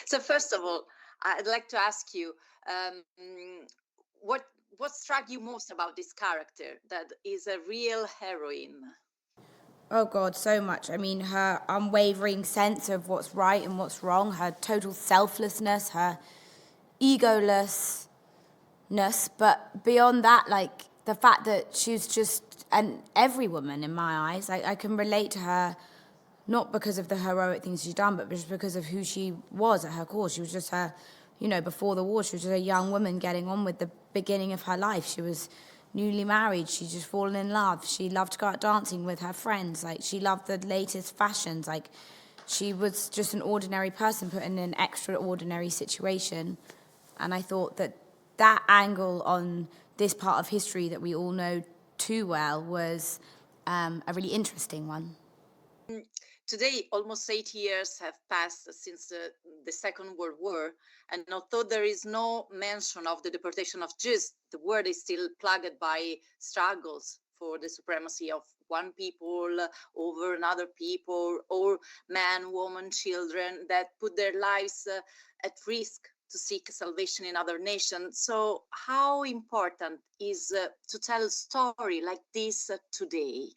So first of all, I'd like to ask you, um, what what struck you most about this character that is a real heroine? Oh God, so much. I mean, her unwavering sense of what's right and what's wrong, her total selflessness, her egolessness, but beyond that, like the fact that she's just, and every woman in my eyes, I can relate to her, not because of the heroic things she's done, but just because of who she was at her core. She was just her, before the war, she was just a young woman getting on with the beginning of her life. She was newly married. She just fallen in love. She loved to go out dancing with her friends. Like, she loved the latest fashions. Like, she was just an ordinary person put in an extraordinary situation. And I thought that that angle on this part of history that we all know too well was a really interesting one. Today, almost 80 years have passed since the Second World War, and although there is no mention of the deportation of Jews, the world is still plagued by struggles for the supremacy of one people over another people, or men, women, children that put their lives at risk to seek salvation in other nations. So, how important is to tell a story like this today?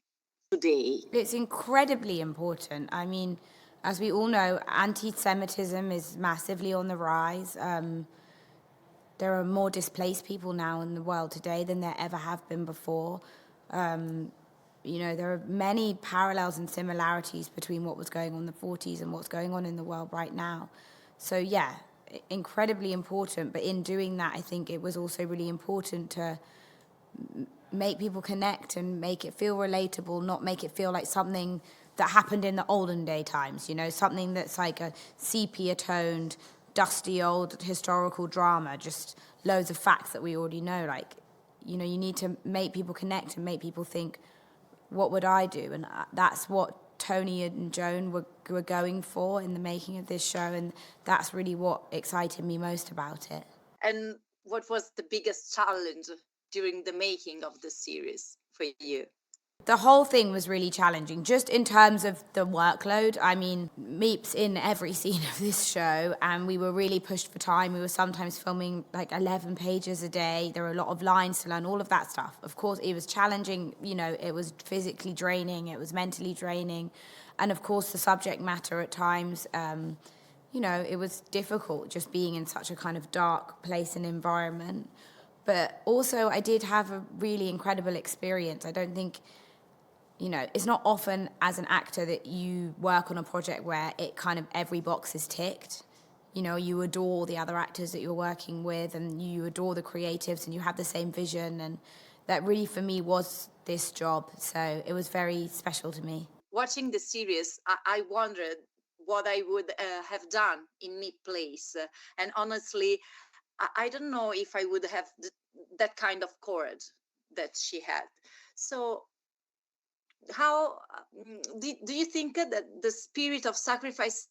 It's incredibly important. I mean, as we all know, anti-Semitism is massively on the rise. There are more displaced people now in the world today than there ever have been before. There are many parallels and similarities between what was going on in the 40s and what's going on in the world right now. So, yeah, incredibly important. But in doing that, I think it was also really important to make people connect and make it feel relatable, not make it feel like something that happened in the olden day times, something that's like a sepia-toned, dusty old historical drama, just loads of facts that we already know. Like, you need to make people connect and make people think, what would I do? And that's what Tony and Joan were going for in the making of this show, and that's really what excited me most about it. And what was the biggest challenge during the making of the series for you? The whole thing was really challenging, just in terms of the workload. I mean, Miep's in every scene of this show, and we were really pushed for time. We were sometimes filming like 11 pages a day. There were a lot of lines to learn, all of that stuff. Of course, it was challenging. It was physically draining. It was mentally draining. And of course, the subject matter at times, it was difficult just being in such a kind of dark place and environment. But also, I did have a really incredible experience. I don't think... it's not often as an actor that you work on a project where it kind of every box is ticked. You adore the other actors that you're working with, and you adore the creatives, and you have the same vision. And that really, for me, was this job. So it was very special to me. Watching the series, I wondered what I would have done in Meep place. And honestly, I don't know if I would have that kind of courage that she had. So how do you think that the spirit of sacrifice,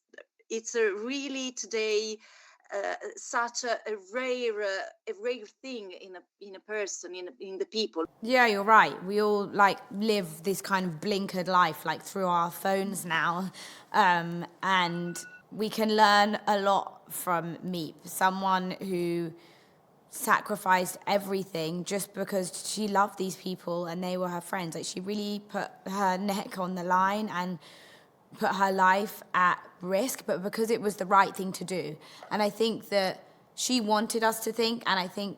it's really today such a rare thing in a person, in the people? Yeah, you're right. We all live this kind of blinkered life through our phones now, and we can learn a lot from Meep, someone who sacrificed everything just because she loved these people and they were her friends. Like, she really put her neck on the line and put her life at risk, but because it was the right thing to do. And I think that she wanted us to think, and I think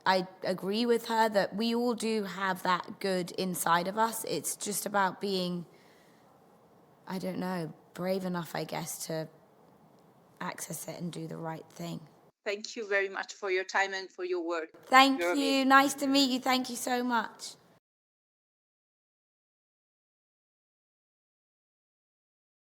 I agree with her, that we all do have that good inside of us. It's just about being, I don't know, brave enough, I guess, to access it and do the right thing. Thank you very much for your time and for your work. Thank You're you. amazing. Nice to meet you. Thank you so much.